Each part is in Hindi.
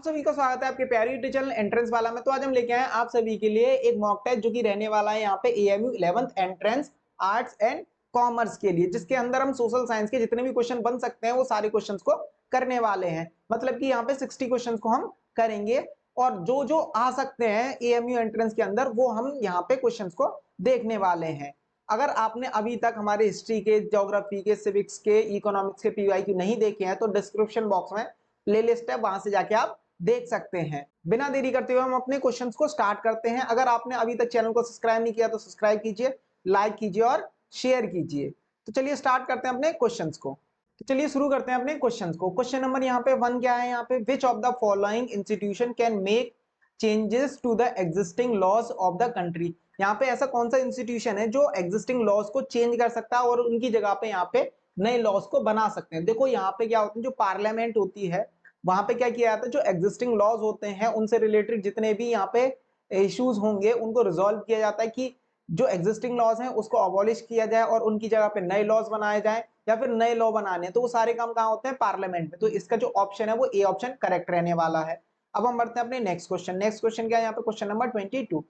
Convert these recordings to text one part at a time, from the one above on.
सभी का स्वागत है आपके प्यारी यूट्यूब चैनल एंट्रेंस वाला में। तो आज हम लेके आए हैं आप सभी के लिए एक मॉक टेस्ट जो कि रहने वाला है यहाँ पे AMU 11th entrance arts and commerce के लिए, जिसके अंदर हम सोशल साइंस के जितने भी क्वेश्चन बन सकते हैं वो सारे क्वेश्चंस को करने वाले हैं। मतलब कि यहाँ पे 60 क्वेश्चंस को हम करेंगे और जो जो आ सकते हैं एएमयू एंट्रेंस के अंदर वो हम यहाँ पे क्वेश्चंस को देखने वाले हैं। अगर आपने अभी तक हमारे हिस्ट्री के, ज्योग्राफी के, सिविक्स के, इकोनॉमिक्स के पीवाईक्यू नहीं देखे हैं तो डिस्क्रिप्शन बॉक्स में प्लेलिस्ट है, वहां से जाके आप देख सकते हैं। बिना देरी करते हुए हम अपने क्वेश्चंस को स्टार्ट करते हैं। अगर आपने अभी तक चैनल को सब्सक्राइब नहीं किया तो सब्सक्राइब कीजिए, लाइक कीजिए और शेयर कीजिए। तो चलिए स्टार्ट करते हैं अपने क्वेश्चंस को। तो चलिए शुरू करते हैं अपने क्वेश्चंस को। क्वेश्चन नंबर यहाँ पे 1 क्या है, यहाँ पे which of the following institution can make changes to the existing laws of the country. यहाँ पे ऐसा कौन सा इंस्टीट्यूशन है जो एग्जिस्टिंग लॉज को चेंज कर सकता है और उनकी जगह पे यहाँ पे नए लॉज को बना सकते हैं। देखो यहाँ पे क्या होता है, जो पार्लियामेंट होती है वहां पे क्या किया जाता है, जो एग्जिस्टिंग लॉज होते हैं उनसे रिलेटेड जितने भी यहाँ पे इश्यूज होंगे उनको रिजॉल्व किया जाता है कि जो एग्जिस्टिंग लॉज हैं उसको अबॉलिश किया जाए और उनकी जगह पे नए लॉज बनाए जाए या फिर नए लॉ बनाने। तो वो सारे काम कहाँ होते हैं, पार्लियामेंट में। तो इसका जो ऑप्शन है वो ए ऑप्शन करेक्ट रहने वाला है। अब हम बढ़ते हैं अपने नेक्स्ट क्वेश्चन। नेक्स्ट क्वेश्चन क्या है यहाँ पे, question number 22।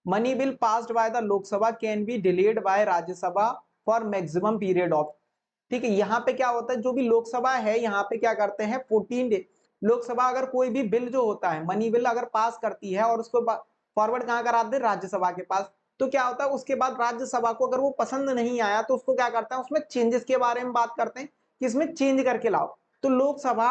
Money bill passed by the Lok Sabha can be delayed by Rajya Sabha for maximum period of. ठीक है, यहाँ पे क्या होता है, जो भी लोकसभा है यहाँ पे क्या करते हैं 14 डे। लोकसभा अगर कोई भी बिल जो होता है, मनी बिल अगर पास करती है और उसको फॉरवर्ड कहाँ कराते हैं, राज्यसभा के पास। तो क्या होता है उसके बाद राज्यसभा को अगर वो पसंद नहीं आया तो उसको क्या करता है, उसमें चेंजेस के बारे में बात करते हैं कि इसमें चेंज करके लाओ। तो लोकसभा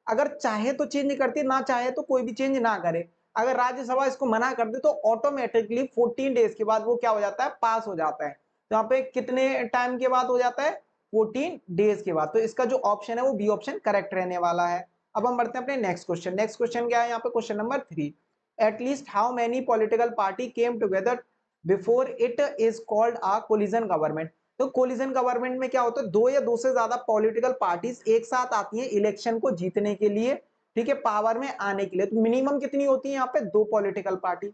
अगर चाहे तो चेंज करती है, ना चाहे तो कोई भी चेंज ना करे। अगर राज्यसभा इसको मना कर दे तो ऑटोमेटिकली 14 डेज के बाद वो क्या हो जाता है, पास हो जाता है। तो यहाँ पे कितने टाइम के बाद हो जाता है, 14 डेज के बाद। तो इसका जो ऑप्शन है वो बी ऑप्शन करेक्ट रहने वाला है। अब हम बढ़ते हैं अपने नेक्स्ट क्वेश्चन। नेक्स्ट क्वेश्चन क्या है यहाँ पे, question number 3। At least how many political party came together before it is called a collision government. तो कोलिजन गवर्नमेंट में क्या होता है, दो या दो से ज्यादा पॉलिटिकल पार्टीज एक साथ आती हैं इलेक्शन को जीतने के लिए, ठीक है, पावर में आने के लिए। तो मिनिमम कितनी होती है यहाँ पे, दो पॉलिटिकल पार्टी।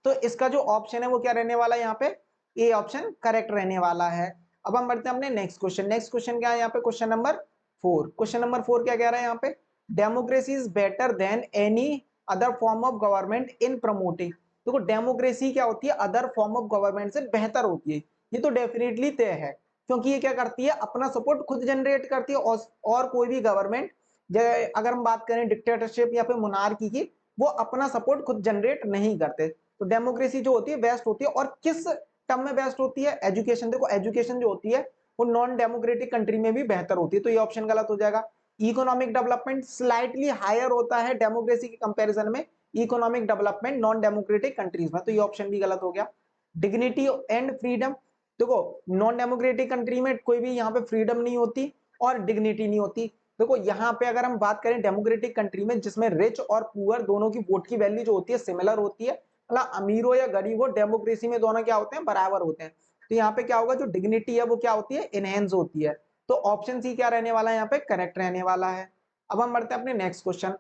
तो इसका जो ऑप्शन है वो क्या रहने वाला है, यहाँ पे ए ऑप्शन करेक्ट रहने वाला है। अब हम बढ़ते हैं अपने नेक्स्ट क्वेश्चन। नेक्स्ट क्वेश्चन क्या है यहाँ पे, क्वेश्चन नंबर 4। क्वेश्चन नंबर 4 क्या कह रहा है यहाँ पे, democracy is better than any other form of government in promoting. देखो डेमोक्रेसी क्या होती है, अदर फॉर्म ऑफ गवर्नमेंट से बेहतर होती है। ये तो डेफिनेटली तय है, क्योंकि ये क्या करती है, अपना सपोर्ट खुद जनरेट करती है और कोई भी गवर्नमेंट, अगर हम बात करें डिक्टेटरशिप या फिर मोनार्की की, वो अपना सपोर्ट खुद जनरेट नहीं करते। तो डेमोक्रेसी जो होती है बेस्ट होती है। और किस टर्म में बेस्ट होती है, एजुकेशन। देखो एजुकेशन जो होती है वो नॉन डेमोक्रेटिक कंट्री में भी बेहतर होती है। तो ये ऑप्शन गलत हो जाएगा। इकोनॉमिक डेवलपमेंट स्लाइटली हायर होता है डेमोक्रेसी के कंपैरिजन में, economic development non democratic countries में। तो ये ऑप्शन भी गलत हो गया। डिग्निटी एंड फ्रीडम, देखो नॉन डेमोक्रेटिक कंट्री में कोई भी यहाँ पे फ्रीडम नहीं होती और डिग्निटी नहीं होती। देखो यहाँ पे अगर हम बात करें डेमोक्रेटिक कंट्री में जिसमें रिच और पुअर दोनों की वोट की वैल्यू जो होती है सिमिलर होती है, मतलब अमीर हो या गरीब हो, डेमोक्रेसी में दोनों क्या होते हैं, बराबर होते हैं। तो यहाँ पे क्या होगा, जो डिग्निटी है वो क्या होती है, इनहेंस होती है। तो ऑप्शन सी क्या रहने वाला है, यहाँ पे करेक्ट रहने वाला है। अब हम बढ़ते हैं अपने नेक्स्ट क्वेश्चन।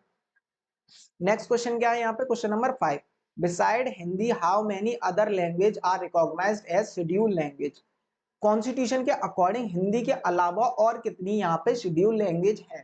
नेक्स्ट क्वेश्चन क्या है यहाँ पे, question number 5। Beside Hindi how many other language are recognised as schedule language. Constitution के अकॉर्डिंग हिंदी के अलावा और कितनी यहाँ पे शेड्यूल लैंग्वेज है।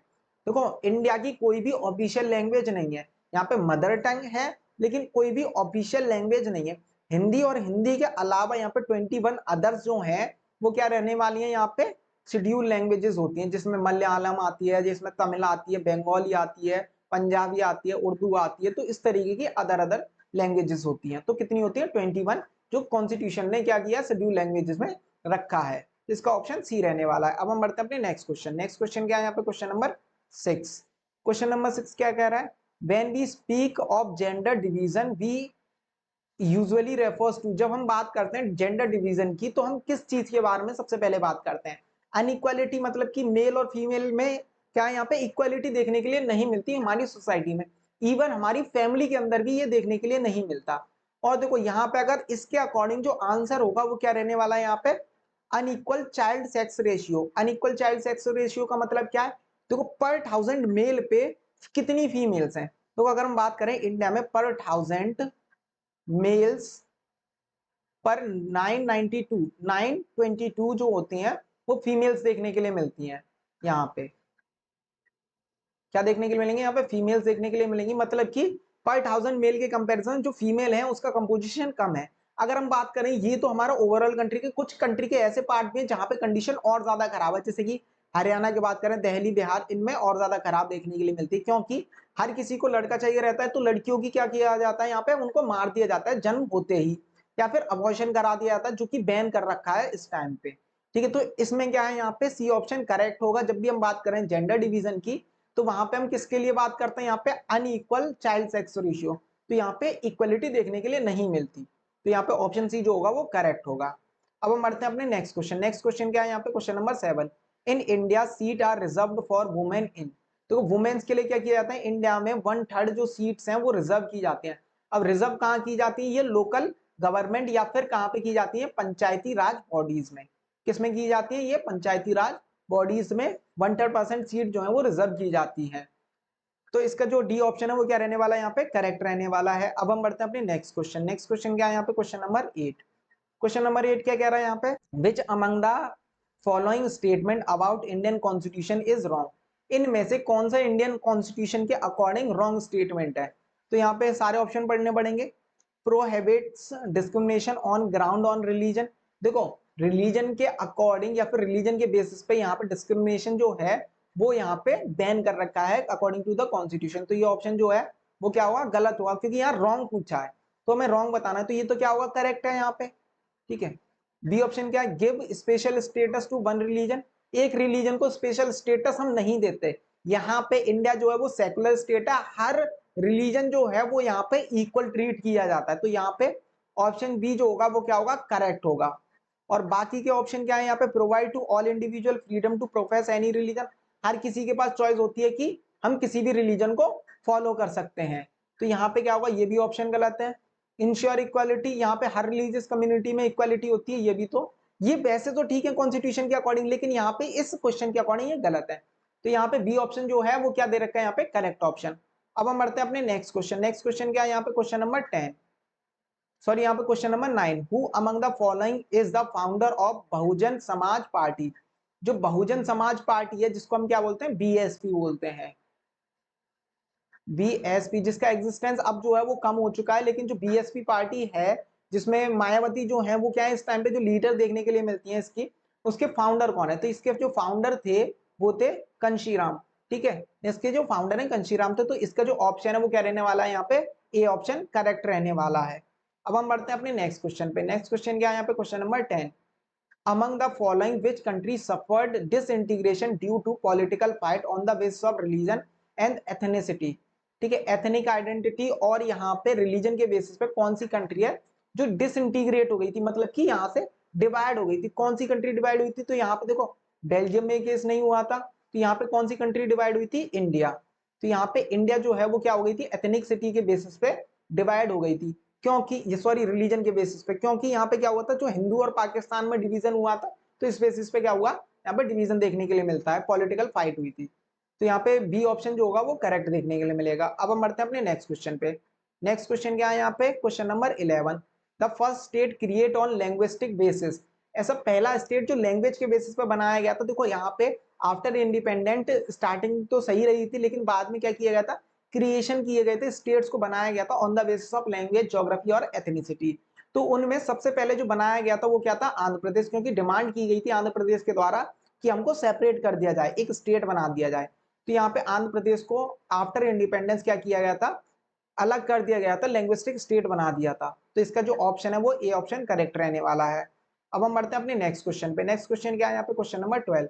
देखो इंडिया की कोई भी ऑफिशियल लैंग्वेज नहीं है, यहाँ पे मदर टंग है लेकिन कोई भी ऑफिशियल लैंग्वेज नहीं है। हिंदी और हिंदी के अलावा यहाँ पे 21 अदर्स जो हैं वो क्या रहने वाली हैं, यहाँ पे शेड्यूल लैंग्वेजेस होती हैं, जिसमें मलयालम आती है, जिसमें तमिल आती है, बंगाली आती है, पंजाबी आती है, उर्दू आती है। तो इस तरीके की अदर अदर लैंग्वेजेस होती हैं। तो कितनी होती है, 21, जो कॉन्स्टिट्यूशन ने क्या किया, शेड्यूल लैंग्वेजेस में रखा है। इसका ऑप्शन सी रहने वाला है। अब हम बढ़ते हैं अपने नेक्स्ट क्वेश्चन। नेक्स्ट क्वेश्चन क्या है यहाँ पे, क्वेश्चन नंबर 6। क्वेश्चन नंबर 6 क्या कह रहा है, when we speak of gender division we usually refers to. जब हम बात करते हैं जेंडर डिवीजन की तो हम किस चीज के बारे में सबसे पहले बात करते हैं, अनइक्वालिटी, मतलब कि मेल और फीमेल में क्या यहाँ पे इक्वालिटी देखने के लिए नहीं मिलती हमारी सोसाइटी में। इवन हमारी फैमिली के अंदर भी ये देखने के लिए नहीं मिलता। और देखो यहाँ पे अगर इसके अकॉर्डिंग जो आंसर होगा वो क्या रहने वाला है यहाँ पे, unequal child sex ratio. Unequal child sex ratio का मतलब क्या है, देखो पर 1000 मेल पे कितनी फीमेल्स हैं। तो अगर हम बात करें इंडिया में पर 1000 मेल्स पर 992 922 जो होती हैं वो फीमेल्स देखने के लिए मिलती हैं यहाँ पे। क्या देखने के लिए मिलेंगे यहाँ पे, फीमेल्स देखने के लिए मिलेंगी, मतलब कि पर 1000 मेल के कंपैरिजन जो फीमेल है उसका कंपोजिशन कम है। अगर हम बात करें, ये तो हमारा ओवरऑल कंट्री के, कुछ कंट्री के ऐसे पार्ट भी हैं जहां पे कंडीशन और ज्यादा खराब है, जैसे कि हरियाणा की बात करें, दिल्ली, बिहार, इनमें और ज्यादा खराब देखने के लिए मिलती है, क्योंकि हर किसी को लड़का चाहिए रहता है, तो लड़कियों की क्या किया जाता है यहाँ पे, उनको मार दिया जाता है जन्म होते ही, या फिर अबॉर्शन करा दिया जाता है, जो कि बैन कर रखा है इस टाइम पे। ठीक है, तो इसमें क्या है, यहाँ पे सी ऑप्शन करेक्ट होगा। जब भी हम बात करें जेंडर डिवीजन की, तो वहां पे हम किसके लिए बात करते हैं, यहाँ पे अनइक्वल चाइल्ड सेक्स रेशियो, तो यहाँ पे इक्वलिटी देखने के लिए नहीं मिलती, तो यहाँ पे ऑप्शन सी जो होगा वो करेक्ट होगा। अब हम बढ़ते हैं अपने नेक्स्ट क्वेश्चन। नेक्स्ट क्वेश्चन क्या है यहाँ पे, question number 7, in India seat are reserved for women in. तो वुमेन्स के लिए क्या किया जाता है, इंडिया में 1/3 जो सीट्स हैं वो रिजर्व की जाती हैं। अब रिजर्व कहाँ की जाती है, ये लोकल गवर्नमेंट या फिर कहाँ पे की जाती है, पंचायती राज बॉडीज में। किसमें की जाती है, ये पंचायती राज बॉडीज में 1/3% सीट जो है वो रिजर्व की जाती है। तो इसका जो डी ऑप्शन है वो क्या रहने वाला है, यहाँ पे करेक्ट रहने वाला है। अब हम बढ़ते हैं अपने नेक्स्ट क्वेश्चन। नेक्स्ट क्वेश्चन क्या है यहाँ पे, क्वेश्चन नंबर 8। क्वेश्चन नंबर 8 क्या कह रहा है यहाँ पे, which among the following statement about Indian constitution is wrong. इनमें से कौन सा इंडियन कॉन्स्टिट्यूशन के अकॉर्डिंग रॉन्ग स्टेटमेंट है। तो यहाँ पे सारे ऑप्शन पढ़ने पड़ेंगे। Prohibits discrimination on ground on religion. देखो, रिलीजन के अकॉर्डिंग या फिर रिलीजन के बेसिस पे यहाँ पे डिस्क्रिमिनेशन जो है वो यहाँ पे बैन कर रखा है अकॉर्डिंग टू द कॉन्स्टिट्यूशन। तो ये ऑप्शन जो है वो क्या हुआ, गलत हुआ, क्योंकि यहाँ रॉन्ग पूछा है, तो हमें रॉन्ग बताना है, तो ये तो क्या होगा, करेक्ट है यहाँ पे। ठीक है, बी ऑप्शन क्या है, give special status to one religion. एक रिलीजन को स्पेशल स्टेटस हम नहीं देते। यहाँ पे इंडिया जो है वो सेकुलर स्टेट है, हर रिलीजन जो है वो यहाँ पे इक्वल ट्रीट किया जाता है, तो यहाँ पे ऑप्शन बी जो होगा वो क्या होगा, करेक्ट होगा। और बाकी के ऑप्शन क्या है यहाँ पे, provide to all individual freedom to profess any religion. हर किसी के पास चॉइस होती है कि हम किसी भी रिलीजन को फॉलो कर सकते हैं, तो यहाँ पे क्या होगा, ये भी ऑप्शन गलत है। इंश्योर इक्वालिटी, यहाँ पे हर रिलीजियस कम्युनिटी में इक्वालिटी होती है, ये भी तो, ये वैसे तो ठीक है कॉन्स्टिट्यूशन के अकॉर्डिंग, लेकिन यहाँ पे इस क्वेश्चन के अकॉर्डिंग ये गलत है, तो यहाँ पे बी ऑप्शन जो है वो क्या दे रखा है, यहाँ पे करेक्ट ऑप्शन। अब हम बढ़ते हैं अपने नेक्स्ट क्वेश्चन। नेक्स्ट क्वेश्चन क्या है यहाँ पे, क्वेश्चन नंबर 10, सॉरी यहाँ पे question number 9, who among the following is the founder of Bahujan Samaj party. जो बहुजन समाज पार्टी है, जिसको हम क्या बोलते हैं, बीएसपी बोलते हैं, बीएसपी, जिसका एग्जिस्टेंस अब जो है वो कम हो चुका है, लेकिन जो बीएसपी पार्टी है जिसमें मायावती जो है वो क्या है, इस टाइम पे जो लीडर देखने के लिए मिलती है इसकी, उसके फाउंडर कौन है, तो इसके जो फाउंडर थे वो थे कंशीराम। ठीक है, इसके जो फाउंडर है कंशीराम थे, तो इसका जो ऑप्शन है वो क्या रहने वाला है, यहाँ पे ए ऑप्शन करेक्ट रहने वाला है। अब हम बढ़ते हैं अपने नेक्स्ट क्वेश्चन पे। नेक्स्ट क्वेश्चन क्या है यहाँ पे, question number 10, among the following which country suffered disintegration due to political fight on the basis of religion and ethnicity। ठीक है, एथनिक आइडेंटिटी और यहाँ पे रिलीजन के बेसिस पे कौन सी कंट्री है जो डिसइंटीग्रेट हो गई थी, मतलब कि यहाँ से डिवाइड हो गई थी। कौन सी कंट्री डिवाइड हुई थी, तो यहाँ पे देखो बेल्जियम में केस नहीं हुआ था, तो यहाँ पे कौन सी कंट्री डिवाइड हुई थी, इंडिया। तो यहाँ पे इंडिया जो है वो क्या हो गई थी, एथनिक सिटी के बेसिस पे डिवाइड हो गई थी, क्योंकि ये सॉरी रिलीजन के बेसिस पे, क्योंकि यहाँ पे क्या हुआ था, जो हिंदू और पाकिस्तान में डिवीजन हुआ था, तो इस बेसिस पे क्या हुआ, यहाँ पे डिवीजन देखने के लिए मिलता है, पॉलिटिकल फाइट हुई थी, तो यहाँ पे बी ऑप्शन जो होगा वो करेक्ट देखने के लिए मिलेगा। अब हम बढ़ते हैं अपने नेक्स्ट क्वेश्चन पे। नेक्स्ट क्वेश्चन क्या है यहाँ पे, question number 11, the first state create on linguistic basis. ऐसा पहला स्टेट जो लैंग्वेज के बेसिस पे बनाया गया था। देखो यहाँ पे आफ्टर इंडिपेंडेंट स्टार्टिंग तो सही रही थी, लेकिन बाद में क्या किया गया था, क्रिएशन किए गए थे, स्टेट्स को बनाया गया था on the basis of language, geography और एथनिसिटी। तो उनमें सबसे पहले जो बनाया गया था वो क्या था, आंध्र प्रदेश, क्योंकि डिमांड की गई थी आंध्र प्रदेश के द्वारा कि हमको सेपरेट कर दिया जाए, एक स्टेट बना दिया जाए। तो यहाँ पे आंध्र प्रदेश को आफ्टर इंडिपेंडेंस क्या किया गया था, अलग कर दिया गया था, लैंग्विस्टिक स्टेट बना दिया था, तो इसका जो ऑप्शन है वो ए ऑप्शन करेक्ट रहने वाला है। अब हम बढ़ते हैं अपने नेक्स्ट क्वेश्चन पे। नेक्स्ट क्वेश्चन क्या है यहाँ पे, question number 12,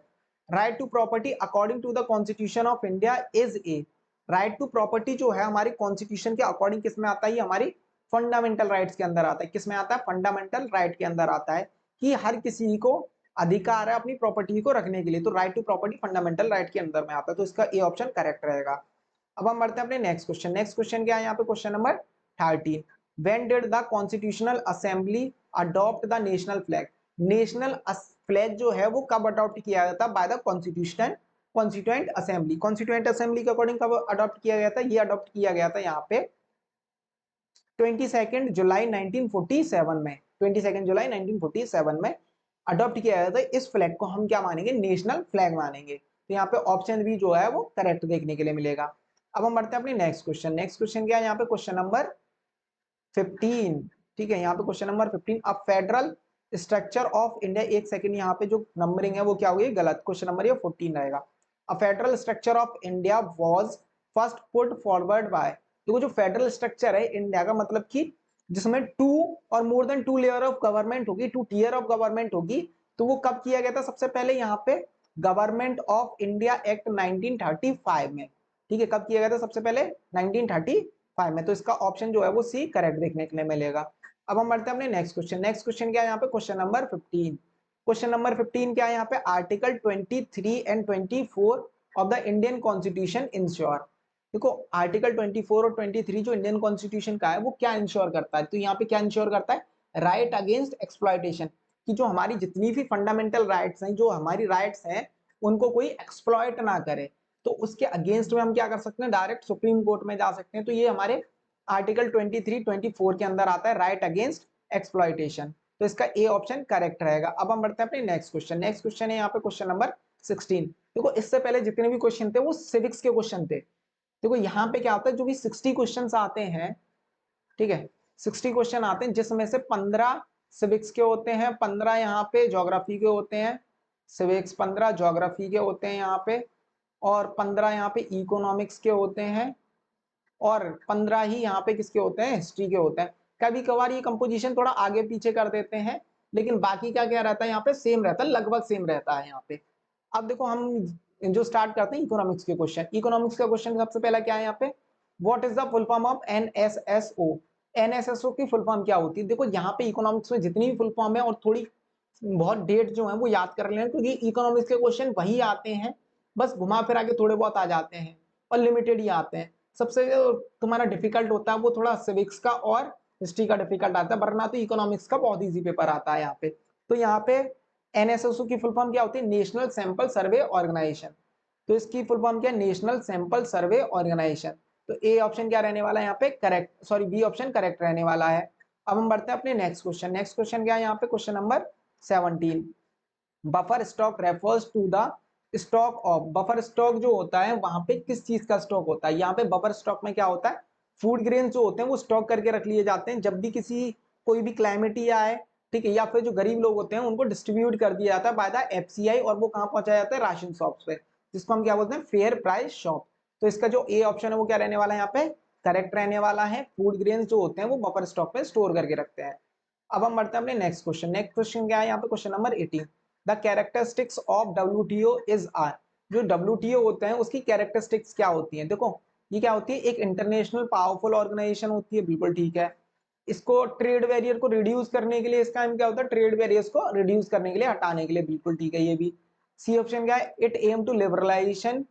right to property according to the constitution of India is A. Right to property जो है हमारी कॉन्स्टिट्यूशन के अकॉर्डिंग किस में आता है, हमारी फंडामेंटल राइट्स के अंदर आता है। किस में आता है, फंडामेंटल राइट के अंदर आता है, कि हर किसी को अधिकार है अपनी प्रॉपर्टी को रखने के लिए, तो right to property fundamental right के अंदर में आता है, तो इसका ए ऑप्शन करेक्ट रहेगा। अब हम बढ़ते हैं अपने नेक्स्ट क्वेश्चन। नेक्स्ट क्वेश्चन क्या है यहाँ पे, question number 13, when did the constitutional assembly adopt the national flag. National flag जो है वो कब अडॉप्ट किया गया था, by the constituent assembly. Constituent assembly के अकॉर्डिंग कब अडॉप्ट किया गया था, ये अडॉप्ट किया गया था यहाँ पे 22 जुलाई 1947 में, 22 जुलाई 1947 में अडॉप्ट किया गया था। इस फ्लैग को हम क्या मानेंगे, नेशनल फ्लैग मानेंगे। तो यहाँ पे ऑप्शन बी जो है वो करेक्ट देखने के लिए मिलेगा। अब हम बढ़ते हैं अपनी नेक्स्ट क्वेश्चन। नेक्स्ट क्वेश्चन क्या है यहाँ पे, क्वेश्चन नंबर 15। ठीक है, यहाँ पे क्वेश्चन नंबर 15, अब फेडरल स्ट्रक्चर ऑफ इंडिया, एक सेकंड, यहाँ पे जो नंबरिंग है वो क्या होगी, गलत, क्वेश्चन नंबर ये 14 रहेगा। A federal structure of India was first put forward bye, देखो जो फेडरल स्ट्रक्चर है इंडिया का, मतलब कि जिसमें two or more than two layer of government होगी, टू टीयर ऑफ गवर्नमेंट होगी, तो वो कब किया गया था सबसे पहले, यहाँ पे गवर्नमेंट ऑफ इंडिया एक्ट 1935 में। ठीक है, कब किया गया था सबसे पहले, 1935 में। तो इसका ऑप्शन जो है वो सी करेक्ट देखने के लिए मिलेगा। अब हम बढ़ते हैं अपने नेक्स्ट क्वेश्चन। नेक्स्ट क्वेश्चन क्या है यहाँ पे, क्वेश्चन नंबर 15। क्वेश्चन नंबर 15 क्या है यहाँ पे, article 23 and 24 of the Indian constitution ensure. देखो आर्टिकल 24 और 23 जो इंडियन कॉन्स्टिट्यूशन का है वो क्या इंश्योर करता है, तो यहाँ पे क्या इंश्योर करता है, राइट अगेंस्ट एक्सप्लॉयटेशन, कि जो हमारी जितनी भी फंडामेंटल राइट्स हैं, जो हमारी राइट्स हैं, उनको कोई एक्सप्लॉयट ना करे। तो उसके अगेंस्ट में हम क्या कर सकते हैं, डायरेक्ट सुप्रीम कोर्ट में जा सकते हैं। तो ये हमारे आर्टिकल 23, 24 के अंदर आता है, राइट अगेंस्ट एक्सप्लॉयटेशन। तो इसका ए ऑप्शन करेक्ट रहेगा। अब हम बढ़ते हैं अपने नेक्स्ट क्वेश्चन। नेक्स्ट क्वेश्चन है यहाँ पे क्वेश्चन नंबर 16। देखो इससे पहले जितने भी क्वेश्चन थे वो सिविक्स के क्वेश्चन थे। देखो यहाँ पे क्या होता है, जो भी 60 क्वेश्चन आते हैं, ठीक है, 60 क्वेश्चन आते हैं, जिसमें से 15 सिविक्स के होते हैं, 15 यहाँ पे ज्योग्राफी के होते हैं, सिविक्स 15 ज्योग्राफी के होते हैं यहाँ पे, और 15 यहाँ पे इकोनॉमिक्स के होते हैं, और 15 ही यहाँ पे किसके होते हैं, हिस्ट्री के होते हैं। कभी कभार ये कंपोजिशन थोड़ा आगे पीछे कर देते हैं, लेकिन बाकी का क्या रहता है यहाँ पे, सेम रहता है, लगभग सेम रहता है यहाँ पे। अब देखो हम जो स्टार्ट करते हैं इकोनॉमिक्स के क्वेश्चन। इकोनॉमिक्स का क्वेश्चन सबसे पहला क्या है यहाँ पे, what is the full form of NSSO. NSSO की फुल फॉर्म क्या होती है, देखो यहाँ पे इकोनॉमिक्स में जितनी भी फुल फॉर्म है और थोड़ी बहुत डेट जो है वो याद कर लें, क्योंकि इकोनॉमिक्स के क्वेश्चन वही आते हैं, बस घुमा फिरा के थोड़े बहुत आ जाते हैं और लिमिटेड ही आते हैं। सबसे जो तुम्हारा डिफिकल्ट होता है वो थोड़ा सिविक्स का और हिस्ट्री का डिफिकल्ट आता है, वरना तो इकोनॉमिक्स का बहुत इजी पेपर आता है यहाँ पे। तो यहाँ पे एनएसएसओ की फुल फॉर्म क्या होती है, नेशनल सैंपल सर्वे ऑर्गेनाइजेशन। तो इसकी फुल फॉर्म क्या है, नेशनल सैंपल सर्वे ऑर्गेनाइजेशन। तो ए ऑप्शन क्या रहने वाला है यहाँ पे, correct, sorry B option correct रहने वाला है। अब हम बढ़ते हैं अपने नेक्स्ट क्वेश्चन। नेक्स्ट क्वेश्चन क्या है यहाँ पे, question number 17। Buffer stock refers to the stock of, buffer stock जो होता है वहां पे किस चीज का स्टॉक होता है, यहाँ पे बफर स्टॉक में क्या होता है, फूड ग्रेन जो होते हैं वो स्टॉक करके रख लिए जाते हैं, जब भी किसी कोई भी क्लाइमेटी आए, ठीक है, या फिर जो गरीब लोग होते हैं उनको डिस्ट्रीब्यूट कर दिया जाता है बाय द एफसीआई, और वो कहाँ पहुंचाया जाता है, राशन शॉप्स पे, जिसको हम क्या बोलते हैं, फेयर प्राइस शॉप। तो इसका जो ए ऑप्शन है वो क्या रहने वाला है यहाँ पे, करेक्ट रहने वाला है। फूड ग्रेन जो होते हैं वो बफर स्टॉक में स्टोर करके रखते हैं। अब हम बढ़ते हैं अपने नेक्स्ट क्वेश्चन। नेक्स्ट क्वेश्चन क्या है यहाँ पे, question number 18। The characteristics of WTO is are, जो डब्ल्यूटीओ होते हैं उसकी कैरेक्टरिस्टिक्स क्या होती हैं, देखो ये क्या होती है, एक इंटरनेशनल पावरफुल ऑर्गेनाइजेशन होती है, बिल्कुल ठीक है। इसको ट्रेड बैरियर को रिड्यूस करने के लिए, इसका क्या होता है, ट्रेड बैरियर्स को रिड्यूस करने के लिए, हटाने के लिए, बिल्कुल ठीक है ये भी। सी ऑप्शन क्या है, it aim to liberalisation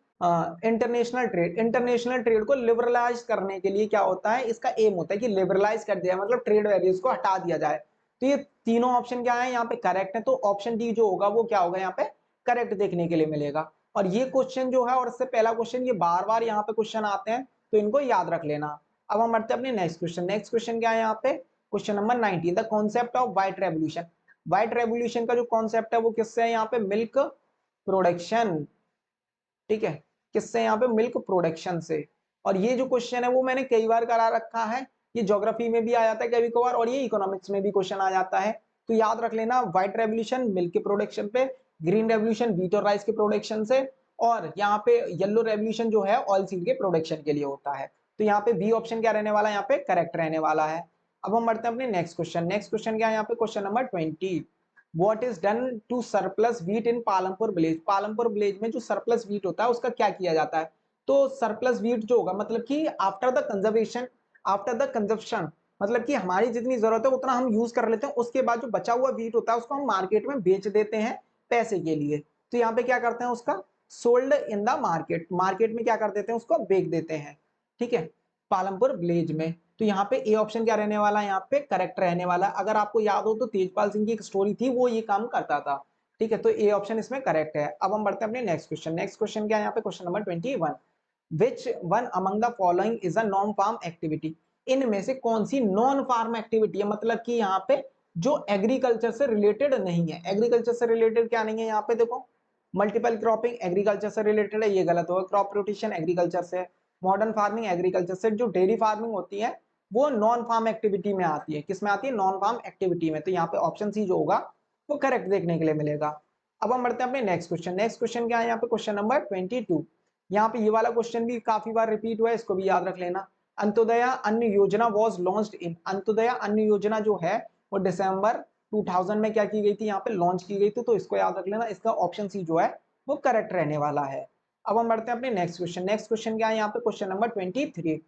international trade, international trade को लिबरलाइज करने के लिए क्या होता है, इसका एम होता है कि लिबरलाइज कर दिया, मतलब ट्रेड बैरियर्स को हटा दिया जाए। तो ये तीनों ऑप्शन क्या है यहाँ पे करेक्ट है, तो ऑप्शन डी जो होगा वो क्या होगा यहाँ पे, करेक्ट देखने के लिए मिलेगा। और ये क्वेश्चन जो है, और इससे पहला क्वेश्चन, ये बार बार यहाँ पे क्वेश्चन आते हैं, तो इनको याद रख लेना। अब हम बढ़ते हैं अपने नेक्स्ट क्वेश्चन। नेक्स्ट क्वेश्चन क्या है यहाँ पे, question number 19। The concept of white revolution, white revolution का जो कॉन्सेप्ट है वो किससे है यहाँ पे, मिल्क प्रोडक्शन, ठीक है, किससे, यहाँ पे मिल्क प्रोडक्शन से। और ये जो क्वेश्चन है वो मैंने कई बार करा रखा है, ये ज्योग्राफी में भी आ जाता है कभी कभार, और ये इकोनॉमिक्स में भी क्वेश्चन आ जाता है। तो याद रख लेना, व्हाइट रेवोल्यूशन मिल्क के प्रोडक्शन पे, ग्रीन रेवोल्यूशन व्हीट और राइस के प्रोडक्शन से, और यहाँ पे येलो रेवोल्यूशन जो है ऑयल सीड के प्रोडक्शन के लिए होता है। तो यहाँ पे बी ऑप्शन क्या रहने वाला है, यहाँ पे करेक्ट रहने वाला है। अब हम बढ़ते हैं अपने नेक्स्ट क्वेश्चन। नेक्स्ट क्वेश्चन क्या है यहाँ पे, question number 20। What is done to surplus wheat in Palampur village, Palampur village में जो सरप्लस व्हीट होता है उसका क्या किया जाता है। तो सरप्लस व्हीट जो होगा, मतलब कि after the conservation, after the consumption, मतलब कि हमारी जितनी जरूरत है उतना हम यूज कर लेते हैं, उसके बाद जो बचा हुआ व्हीट होता है उसको हम मार्केट में बेच देते हैं पैसे के लिए। तो यहाँ पे क्या करते हैं, उसका sold in the market, market में क्या कर देते हैं, उसको बेच देते हैं, ठीक है, पालमपुर विलेज में। तो यहाँ पे ए ऑप्शन क्या रहने वाला है, यहाँ पे करेक्ट रहने वाला। अगर आपको याद हो तो तेजपाल सिंह की एक स्टोरी थी, वो ये काम करता था, ठीक है, तो ए ऑप्शन इसमें करेक्ट है। अब हम बढ़ते हैं अपने नेक्स्ट क्वेश्चन। नेक्स्ट क्वेश्चन क्या है यहाँ पे, question number 21। Which one among the following is a non farm activity, इनमें से कौन सी नॉन फार्म एक्टिविटी है, मतलब कि यहाँ पे जो एग्रीकल्चर से रिलेटेड नहीं है। एग्रीकल्चर से रिलेटेड क्या नहीं है यहाँ पे, देखो मल्टीपल क्रॉपिंग एग्रीकल्चर से रिलेटेड है, ये गलत होगा। क्रॉप रोटेशन एग्रीकल्चर से, मॉडर्न फार्मिंग एग्रीकल्चर से। जो डेयरी फार्मिंग होती है वो नॉन फार्म एक्टिविटी में आती है। किस में आती है? नॉन फार्म एक्टिविटी में। तो यहाँ पे ऑप्शन सी जो होगा वो करेक्ट देखने के लिए मिलेगा। अब हम बढ़ते हैं अपने नेक्स्ट क्वेश्चन। नेक्स्ट क्वेश्चन क्या है यहाँ पे? Question number 22। यहाँ पे ये वाला क्वेश्चन भी काफी बार रिपीट हुआ है, इसको भी याद रख लेना। अंत्योदय अन्न योजना वॉज लॉन्च्ड इन, अंत्योदय अन्न योजना जो है वो दिसंबर 2000 में क्या की गई थी? यहाँ पे लॉन्च की गई थी। तो इसको याद रख लेना, इसका ऑप्शन सी जो है वो करेक्ट रहने वाला है। अब हम बढ़ते हैं अपने नेक्स्ट क्वेश्चन। नेक्स्ट क्वेश्चन क्या है यहाँ पे? Question number 23।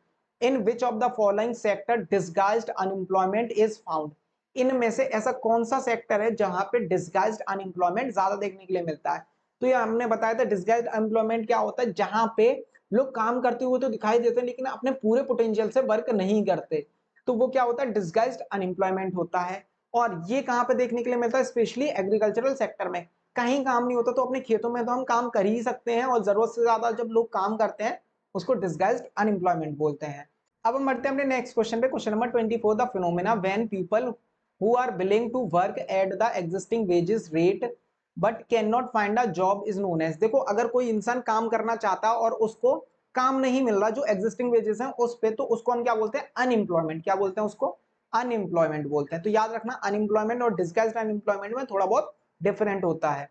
In which of the following sector disguised unemployment is found, इनमें से ऐसा कौन सा सेक्टर है जहां पे डिसगाइज्ड अनएम्प्लॉयमेंट ज्यादा देखने के लिए मिलता है? तो ये हमने बताया था डिसगाइज्ड अनएम्प्लॉयमेंट क्या होता है, जहां पे लोग काम करते हुए तो दिखाई देते हैं लेकिन अपने पूरे पोटेंशियल से वर्क नहीं करते, तो वो क्या होता है? डिसगाइज्ड अनएम्प्लॉयमेंट होता है। और ये कहां पे देखने के लिए मिलता है? स्पेशली एग्रीकल्चरल सेक्टर में। कहीं काम नहीं होता तो अपने खेतों में तो हम काम कर ही सकते हैं, और जरूरत से ज्यादा जब लोग काम करते हैं उसको डिसगाइज्ड अनएम्प्लॉयमेंट बोलते हैं। अब हम बढ़ते हैं अपने नेक्स्ट क्वेश्चन पे। Question number 24। The phenomena when people who are willing to work at the existing wages rate but can not find a job is known as. देखो, अगर कोई इंसान काम करना चाहता है और उसको काम नहीं मिल रहा जो एग्जिस्टिंग वेजेस हैं उस पे, तो उसको हम क्या बोलते हैं? अनएम्प्लॉयमेंट। क्या बोलते हैं उसको? अनएम्प्लॉयमेंट बोलते हैं। तो याद रखना, अनएम्प्लॉयमेंट और डिस्गाइज्ड अनएम्प्लॉयमेंट में थोड़ा बहुत डिफरेंट होता है।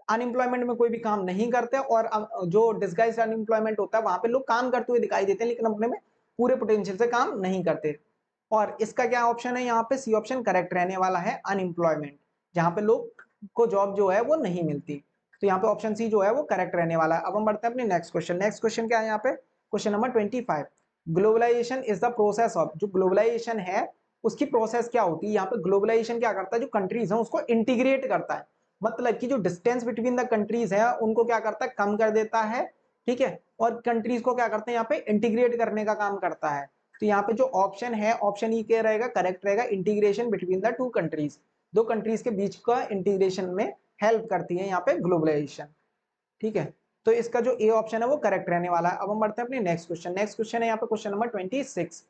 अनएम्प्लॉयमेंट में कोई भी काम नहीं करते, और जो डिस्गाइज्ड अनएम्प्लॉयमेंट होता है वहां पे लोग काम करते हुए दिखाई देते हैं लेकिन अपने में पूरे पोटेंशियल से काम नहीं करते। और इसका क्या ऑप्शन है यहाँ पे? सी ऑप्शन करेक्ट रहने वाला है, अनएम्प्लॉयमेंट, जहां पे लोग को जॉब जो है वो नहीं मिलती। तो यहाँ पे ऑप्शन सी जो है वो करेक्ट रहने वाला है। अब हम बढ़ते हैं अपने नेक्स्ट क्वेश्चन। नेक्स्ट क्वेश्चन क्या है यहाँ पे? Question number 25। Globalisation is the process of, जो ग्लोबलाइजेशन है उसकी प्रोसेस क्या होती है? यहाँ पे ग्लोबलाइजेशन क्या करता है? जो कंट्रीज है उसको इंटीग्रेट करता है, मतलब कि जो डिस्टेंस बिटवीन द कंट्रीज है उनको क्या करता है? कम कर देता है। ठीक है, और कंट्रीज को क्या करते हैं यहाँ पे? इंटीग्रेट करने का काम करता है। तो यहाँ पे जो ऑप्शन है, ऑप्शन ई क्या रहेगा? करेक्ट रहेगा, integration between the two countries. दो कंट्रीज के बीच का इंटीग्रेशन में हेल्प करती है यहाँ पे ग्लोबलाइजेशन। ठीक है, तो इसका जो ए ऑप्शन है वो करेक्ट रहने वाला है। अब हम बढ़ते हैं अपने नेक्स्ट क्वेश्चन। नेक्स्ट क्वेश्चन है यहाँ पे क्वेश्चन नंबर 26।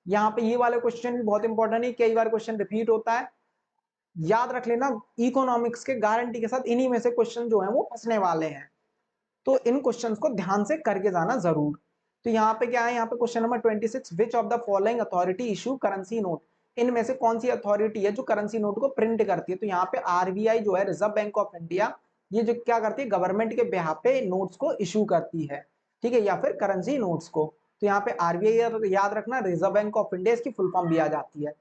यहाँ पे ये वाला क्वेश्चन भी बहुत इंपॉर्टेंट है, कई बार क्वेश्चन रिपीट होता है, याद रख लेना। इकोनॉमिक्स के गारंटी के साथ इन्हीं में से क्वेश्चन जो है वो फंसने वाले हैं, तो इन क्वेश्चंस को ध्यान से करके जाना जरूर। तो यहाँ पे क्या है? यहाँ पे question number 26। Which of the following authority issue currency note, इनमें से कौन सी अथॉरिटी है जो करेंसी नोट को प्रिंट करती है? तो यहाँ पे आरबीआई जो है, रिजर्व बैंक ऑफ इंडिया, ये जो क्या करती है? गवर्नमेंट के बिहाफ पे नोट्स को इशू करती है। ठीक है, या फिर करेंसी नोट्स को। तो यहाँ पे आरबीआई याद रखना, रिजर्व बैंक ऑफ इंडिया इसकी फुल फॉर्म भी आ जाती है।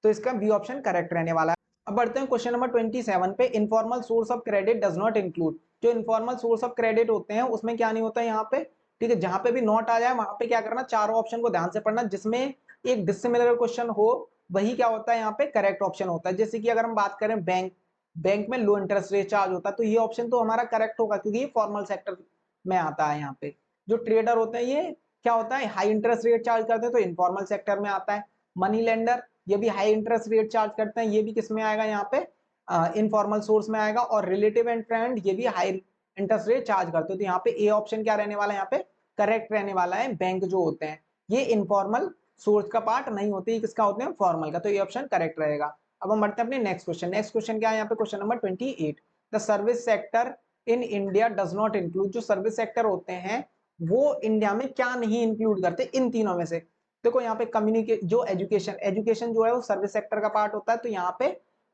तो इसका बी ऑप्शन करेक्ट रहने वाला है। अब बढ़ते हैं क्वेश्चन नंबर 27 पे। Informal source of credit does not include, जो इनफॉर्मल सोर्स ऑफ क्रेडिट होते हैं उसमें क्या नहीं होता है यहाँ पे? ठीक है, जहां पे भी नोट आ जाए वहां पे क्या करना? चारों ऑप्शन को ध्यान से पढ़ना, जिसमें एक डिसिमिलर क्वेश्चन हो वही क्या होता है यहाँ पे? करेक्ट ऑप्शन होता है। जैसे कि अगर हम बात करें बैंक, बैंक में लो इंटरेस्ट रेट चार्ज होता है, तो ये ऑप्शन तो हमारा करेक्ट होगा क्योंकि ये फॉर्मल सेक्टर में आता है। यहाँ पे जो ट्रेडर होते हैं ये क्या होता है? हाई इंटरेस्ट रेट चार्ज करते हैं, तो इनफॉर्मल सेक्टर में आता है। मनी लेंडर ये भी हाई इंटरेस्ट रेट चार्ज करते हैं, ये भी किस में आएगा? यहाँ पे इनफॉर्मल सोर्स में आएगा। और रिलेटिव एंड फ्रेंड ये भी हाई इंटरेस्ट रेट चार्ज करते हो। तो यहाँ पे ए ऑप्शन क्या रहने वाला है? यहाँ पे करेक्ट रहने वाला है। बैंक जो होते हैं ये इनफॉर्मल सोर्स का पार्ट नहीं होते, ये किसका होते हैं? फॉर्मल का। तो ये ऑप्शन करेक्ट रहेगा। अब हम बढ़ते हैं अपने नेक्स्ट क्वेश्चन। नेक्स्ट क्वेश्चन क्या है यहाँ पे? Question number 28। The service sector in India does not include, जो सर्विस सेक्टर होते हैं वो इंडिया में क्या नहीं इंक्लूड करते इन तीनों में से? देखो यहाँ पे कम्युनिकेट, जो एजुकेशन, एजुकेशन जो है वो सर्विस सेक्टर का पार्ट होता है। तो यहाँ पे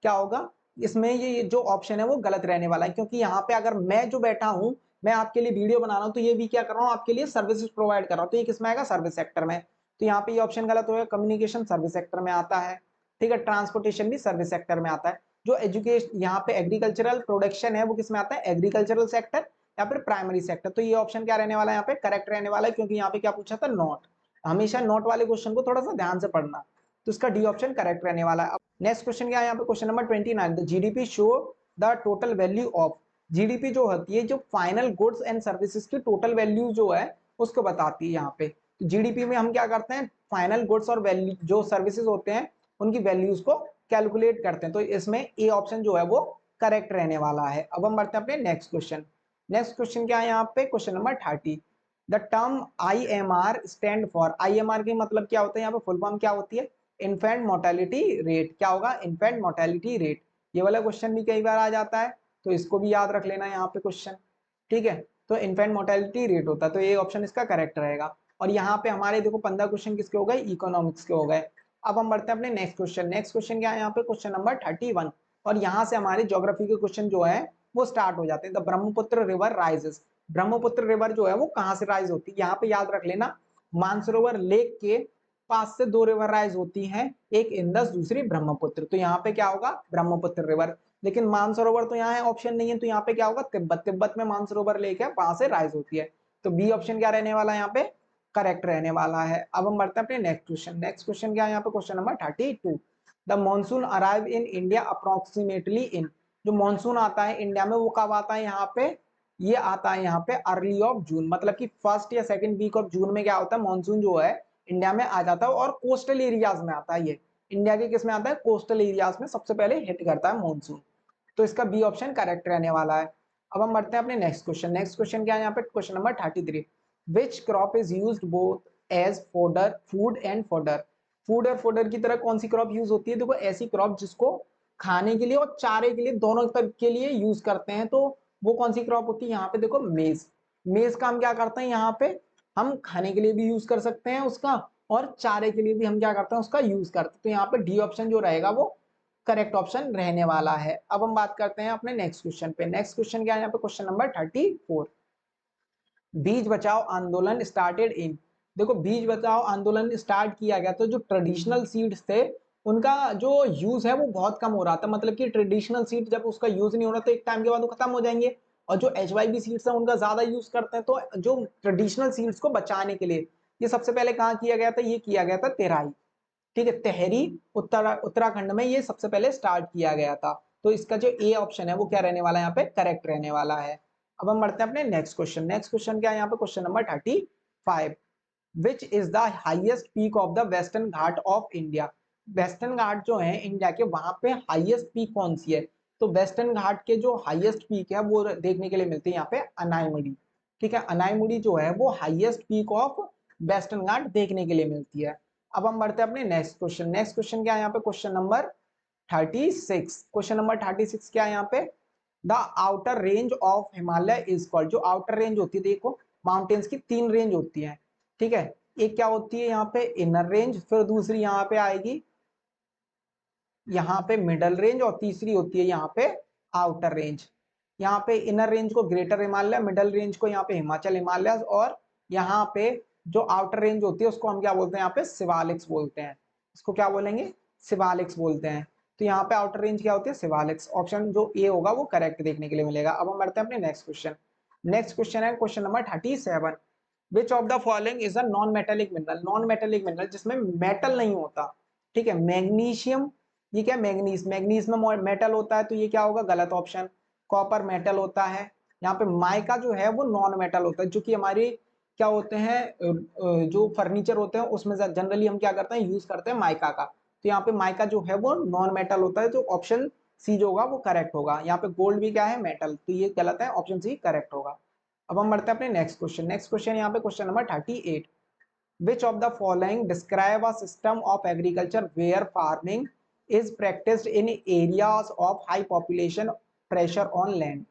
क्या होगा? इसमें ये जो ऑप्शन है वो गलत रहने वाला है, क्योंकि यहाँ पे अगर मैं जो बैठा हूँ, मैं आपके लिए वीडियो बना रहा हूँ, तो ये भी क्या कर रहा हूँ? आपके लिए सर्विसेज प्रोवाइड कर रहा हूँ, तो ये किसमें आएगा? सर्विस सेक्टर में। तो यहाँ पे ये ऑप्शन गलत होगा। कम्युनिकेशन सर्विस सेक्टर में आता है। ठीक है, ट्रांसपोर्टेशन भी सर्विस सेक्टर में आता है। जो एजुकेशन यहाँ पे एग्रीकल्चरल प्रोडक्शन है वो किसमें आता है? एग्रीकल्चरल सेक्टर या फिर प्राइमरी सेक्टर। तो ये ऑप्शन क्या रहने वाला है? यहाँ पे करेक्ट रहने वाला है, क्योंकि यहाँ पे क्या पूछा था? नॉट। हमेशा नोट वाले क्वेश्चन को थोड़ा सा ध्यान से पढ़ना। तो इसका डी ऑप्शन करेक्ट रहने वाला है। नेक्स्ट क्वेश्चन क्या है यहाँ पे? Question number 29। The GDP show the total value of, GDP जो होती है जो फाइनल गुड्स एंड सर्विसेज की टोटल वैल्यू जो है उसको बताती है यहाँ पे। तो जीडीपी में हम क्या करते हैं? फाइनल गुड्स और वैल्यू जो सर्विसेज होते हैं उनकी वैल्यूज को कैलकुलेट करते हैं। तो इसमें ए ऑप्शन जो है वो करेक्ट रहने वाला है। अब हम बढ़ते हैं अपने नेक्स्ट क्वेश्चन। नेक्स्ट क्वेश्चन क्या है यहाँ पे? Question number 30। The term IMR stand for, IMR की मतलब क्या होता है? यहाँ पे फुल फॉर्म क्या होती है? Infant mortality rate. क्या होगा? Infant mortality rate. ये वाला क्वेश्चन भी कई बार आ जाता है, तो इसको भी याद रख लेना यहाँ पे क्वेश्चन। ठीक है, तो इन्फेंट मोर्टेलिटी रेट होता है, तो ये ऑप्शन इसका करेक्ट रहेगा। और यहाँ पे हमारे देखो 15 क्वेश्चन किसके हो गए, इकोनॉमिक्स के हो गए। अब हम बढ़ते हैं अपने नेक्स्ट क्वेश्चन। नेक्स्ट क्वेश्चन क्या है यहाँ पे, क्वेश्चन नंबर 31। और यहाँ से हमारे ज्योग्राफी के क्वेश्चन जो है वो स्टार्ट हो जाते हैं। The Brahmaputra river rises, Brahmaputra river जो है वो कहाँ से राइज होती है, यहाँ पे याद रख लेना, मानसरोवर लेक के पास से दो रिवर राइज होती हैं, एक इंदस दूसरी ब्रह्मपुत्र। तो यहाँ पे क्या होगा, ब्रह्मपुत्र रिवर। लेकिन मानसरोवर तो यहाँ है, ऑप्शन नहीं है, तो यहाँ पे क्या होगा, तिब्बत, तिब्बत में मानसरोवर लेक है, वहां से राइज होती है। तो बी ऑप्शन क्या रहने वाला है यहाँ पे, करेक्ट रहने वाला है। अब हम बढ़ते हैं अपने नेक्स्ट क्वेश्चन। नेक्स्ट क्वेश्चन क्या है यहाँ पे, question number 32। The monsoon arrive in India approximately in, जो मॉनसून आता है इंडिया में वो कब आता है यहाँ पे, ये आता है यहाँ पे अर्ली ऑफ जून, मतलब कि फर्स्ट या सेकंड वीक ऑफ जून में क्या होता है, मॉनसून जो है इंडिया में आ जाता है, और कोस्टल एरियाज में आता है। ये इंडिया के किस में आता है, कोस्टल एरियाज में सबसे पहले हिट करता है मॉनसून। तो इसका बी ऑप्शन करेक्ट रहने वाला है। अब हम बढ़ते हैं अपने नेक्स्ट क्वेश्चन। नेक्स्ट क्वेश्चन क्या है यहाँ पे, question number 33। Which crop is used both as fodder, food and fodder, food और फोडर की तरह कौन सी क्रॉप यूज होती है, देखो ऐसी क्रॉप जिसको खाने के लिए और चारे के लिए दोनों के लिए यूज करते हैं, तो वो कौन सी क्रॉप होती है, यहाँ पे देखो मेज। मेज का हम क्या करते हैं, यहाँ पे हम खाने के लिए भी यूज कर सकते हैं उसका, और चारे के लिए भी हम क्या करते हैं उसका यूज करते हैं। तो यहाँ पे डी ऑप्शन जो रहेगा वो करेक्ट ऑप्शन रहने वाला है। अब हम बात करते हैं अपने नेक्स्ट क्वेश्चन पे। नेक्स्ट क्वेश्चन क्या है यहाँ पे, क्वेश्चन नंबर 34। बीज बचाओ आंदोलन स्टार्टेड इन, देखो बीज बचाओ आंदोलन स्टार्ट किया गया तो जो ट्रेडिशनल सीड्स थे उनका जो यूज है वो बहुत कम हो रहा था, मतलब कि ट्रेडिशनल सीड जब उसका यूज नहीं हो रहा तो एक टाइम के बाद वो खत्म हो जाएंगे, और जो HYB सीड्स है उनका ज्यादा यूज करते हैं। तो जो ट्रेडिशनल सीड्स को बचाने के लिए ये सबसे पहले कहाँ किया गया था, ये किया गया था तेराई, ठीक है, तेहरी उत्तराखंड में ये सबसे पहले स्टार्ट किया गया था। तो इसका जो ए ऑप्शन है वो क्या रहने वाला है, यहाँ पे करेक्ट रहने वाला है। अब हम बढ़ते हैं अपने नेक्स्ट क्वेश्चन। नेक्स्ट क्वेश्चन क्या है यहाँ पे, question number 35। Which is the highest peak of the western Ghat of India, western Ghat जो है इंडिया के वहां पे हाईएस्ट पीक कौन सी है, तो वेस्टर्न घाट के जो हाईएस्ट पीक है वो देखने के लिए मिलती है यहाँ पे अनाईमुड़ी, ठीक है, अनाईमुड़ी जो है वो हाईएस्ट पीक ऑफ वेस्टर्न घाट देखने के लिए मिलती है। अब हम बढ़ते हैं अपने नेक्स्ट क्वेश्चन। नेक्स्ट क्वेश्चन क्या है यहाँ पे, क्वेश्चन नंबर 36। क्वेश्चन नंबर 36 क्या है यहाँ पे, the outer range of Himalaya is called, जो आउटर रेंज होती है, देखो माउंटेन्स की तीन रेंज होती है, ठीक है, एक क्या होती है यहाँ पे इनर रेंज, फिर दूसरी यहाँ पे आएगी यहाँ पे मिडल रेंज, और तीसरी होती है यहाँ पे आउटर रेंज। यहाँ पे इनर रेंज को ग्रेटर हिमालय, मिडल रेंज को यहाँ पे हिमाचल हिमालय, और यहाँ पे जो आउटर रेंज होती है उसको हम क्या बोलते हैं, यहाँ पे शिवालिक्स बोलते हैं, इसको क्या बोलेंगे, शिवालिक्स बोलते हैं। तो यहाँ पे आउटर रेंज क्या होती है, शिवालिक्स। ऑप्शन जो ए होगा वो करेक्ट देखने के लिए मिलेगा। अब हम बढ़ते हैं अपने नेक्स्ट क्वेश्चन। नेक्स्ट क्वेश्चन है question number 37। Which of the following is a non metallic mineral, non metallic mineral जिसमें मेटल नहीं होता, ठीक है, मैग्नीशियम, ये क्या मैग्नीज, मैग्नीज में मेटल होता है तो ये क्या होगा, गलत ऑप्शन। कॉपर मेटल होता है। यहाँ पे माइका जो है वो नॉन मेटल होता है, जो कि हमारी क्या होते हैं जो फर्नीचर होते हैं उसमें जनरली हम क्या करते हैं, यूज करते हैं माइका का। तो यहाँ पे माइका जो है वो नॉन मेटल होता है, तो ऑप्शन सी जो होगा वो करेक्ट होगा। यहाँ पे गोल्ड भी क्या है, मेटल, तो ये गलत है, ऑप्शन सी करेक्ट होगा। अब हम बढ़ते हैं अपने नेक्स्ट क्वेश्चन। नेक्स्ट क्वेश्चन यहाँ पे question number 38। Which of the following describe a system of agriculture where farming is practiced in areas of high population pressure on land?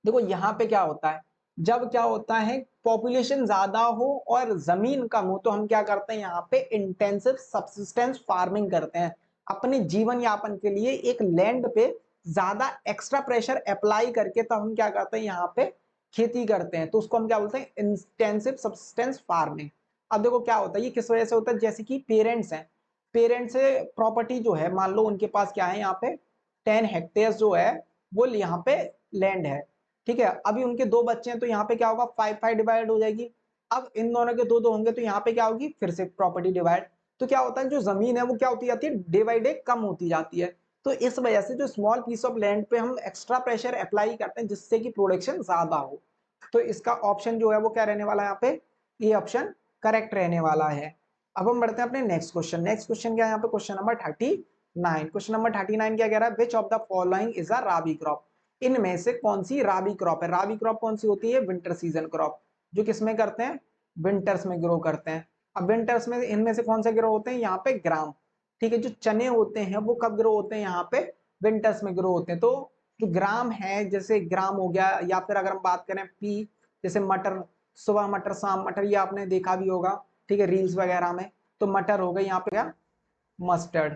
देखो यहाँ पे क्या होता है, जब क्या होता है पॉपुलेशन ज्यादा हो और जमीन कम हो तो हम क्या करते हैं, यहाँ पे इंटेंसिव सब्सिस्टेंस फार्मिंग करते हैं, अपने जीवन यापन के लिए एक लैंड पे ज्यादा एक्स्ट्रा प्रेशर अप्लाई करके तब हम क्या करते हैं, यहाँ पे खेती करते हैं, तो उसको हम क्या बोलते हैं, इंटेंसिव सब्सिस्टेंस फार्मिंग। अब देखो क्या होता है, ये किस वजह से होता है, जैसे कि पेरेंट्स हैं, पेरेंट्स से प्रॉपर्टी जो है, मान लो उनके पास क्या है, यहाँ पे 10 हेक्टेयर जो है वो यहाँ पे लैंड है, ठीक है, अभी उनके दो बच्चे हैं तो यहाँ पे क्या होगा, 5-5 डिवाइड हो जाएगी। अब इन दोनों के दो दो होंगे तो यहाँ पे क्या होगी, फिर से प्रॉपर्टी डिवाइड। तो क्या होता है, जो जमीन है वो क्या होती जाती है, डे बाई डे कम होती जाती है। तो इस वजह से जो स्मॉल पीस ऑफ लैंड पे हम एक्स्ट्रा प्रेशर अप्लाई करते हैं जिससे कि प्रोडक्शन ज्यादा हो। तो इसका ऑप्शन जो है वो क्या रहने वाला है, यहाँ पे ये ऑप्शन करेक्ट रहने वाला है। अब हम बढ़ते हैं अपने नेक्स्ट क्वेश्चन। नेक्स्ट क्वेश्चन क्या है यहाँ पे, क्वेश्चन नंबर 39। क्वेश्चन नंबर 39 क्या कह रहा है, which of the following is a rabi crop, इनमें से कौन सी राबी क्रॉप है। राबी क्रॉप कौन सी होती है, विंटर सीजन क्रॉप, जो किसमें करते हैं, विंटर्स में ग्रो करते हैं। अब विंटर्स में इनमें से कौन से ग्रो होते हैं, यहाँ पे ग्राम, ठीक है, जो चने होते हैं वो कब ग्रो होते हैं, यहाँ पे विंटर्स में ग्रो होते हैं। तो जो ग्राम है, जैसे ग्राम हो गया, या फिर अगर हम बात करें पी, जैसे मटर, सुबह मटर शाम मटर, ये आपने देखा भी होगा, ठीक है, रील्स वगैरह में। तो मटर हो गई यहाँ पे क्या, मस्टर्ड।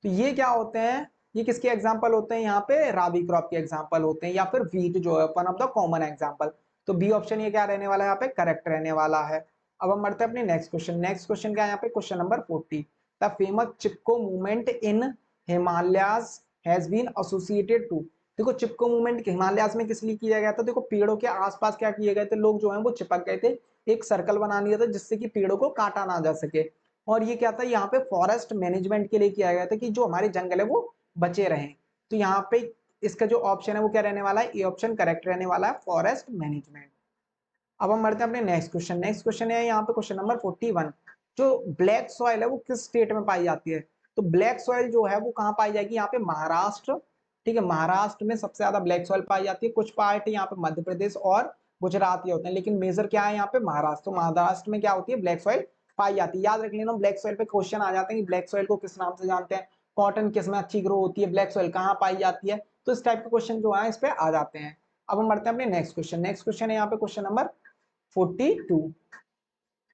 तो ये क्या होते हैं, ये किसके एग्जाम्पल होते हैं, यहाँ पे राबी क्रॉप के एग्जाम्पल होते हैं, या फिर वीट जो है one of the common example. तो बी ऑप्शन ये क्या रहने वाला है, यहाँ पे करेक्ट रहने वाला है। अब हम बढ़ते हैं अपने नेक्स्ट क्वेश्चन। नेक्स्ट क्वेश्चन क्या है यहाँ पे, question number 40। The famous Chipko movement in Himalayas has been associated to. देखो चिपको मूवमेंट हिमालयाज में किस लिए किया गया था, देखो पेड़ों के आसपास क्या किए गए थे, लोग जो है वो चिपक गए थे, एक सर्कल बना लिया था जिससे कि पेड़ों को काटा ना जा सके। और ये क्या था, यहाँ पे फॉरेस्ट मैनेजमेंट के लिए किया गया था कि जो हमारे जंगल है वो बचे रहें। तो यहाँ पे इसका जो ऑप्शन है वो क्या रहने वाला है, ये ऑप्शन करेक्ट रहने वाला है, फॉरेस्ट मैनेजमेंट। अब हम बढ़ते हैं अपने नेक्स्ट क्वेश्चन। नेक्स्ट क्वेश्चन है यहाँ पे क्वेश्चन नंबर 41। जो ब्लैक सॉइल है वो किस स्टेट में पाई जाती है। तो ब्लैक सॉइल जो है वो कहाँ पाई जाएगी, यहाँ पे महाराष्ट्र, ठीक है, महाराष्ट्र में सबसे ज्यादा ब्लैक सॉइल पाई जाती है। कुछ पार्ट यहाँ पे मध्य प्रदेश और गुजरात ये होते हैं, लेकिन मेजर क्या है यहाँ पे महाराष्ट्र। तो महाराष्ट्र में क्या होती है, ब्लैक सॉइल पाई जाती है। याद रख लेना, ब्लैक सॉइल पे क्वेश्चन आ जाते हैं कि ब्लैक सॉइल को किस नाम से जानते हैं, कॉटन किस में अच्छी ग्रो होती है, ब्लैक सॉइल कहाँ पाई जाती है। तो इस टाइप के क्वेश्चन जो है इस पे आ जाते हैं। अब हम बढ़ते हैं अपने नेक्स्ट क्वेश्चन। नेक्स्ट क्वेश्चन है यहाँ पे question number 42.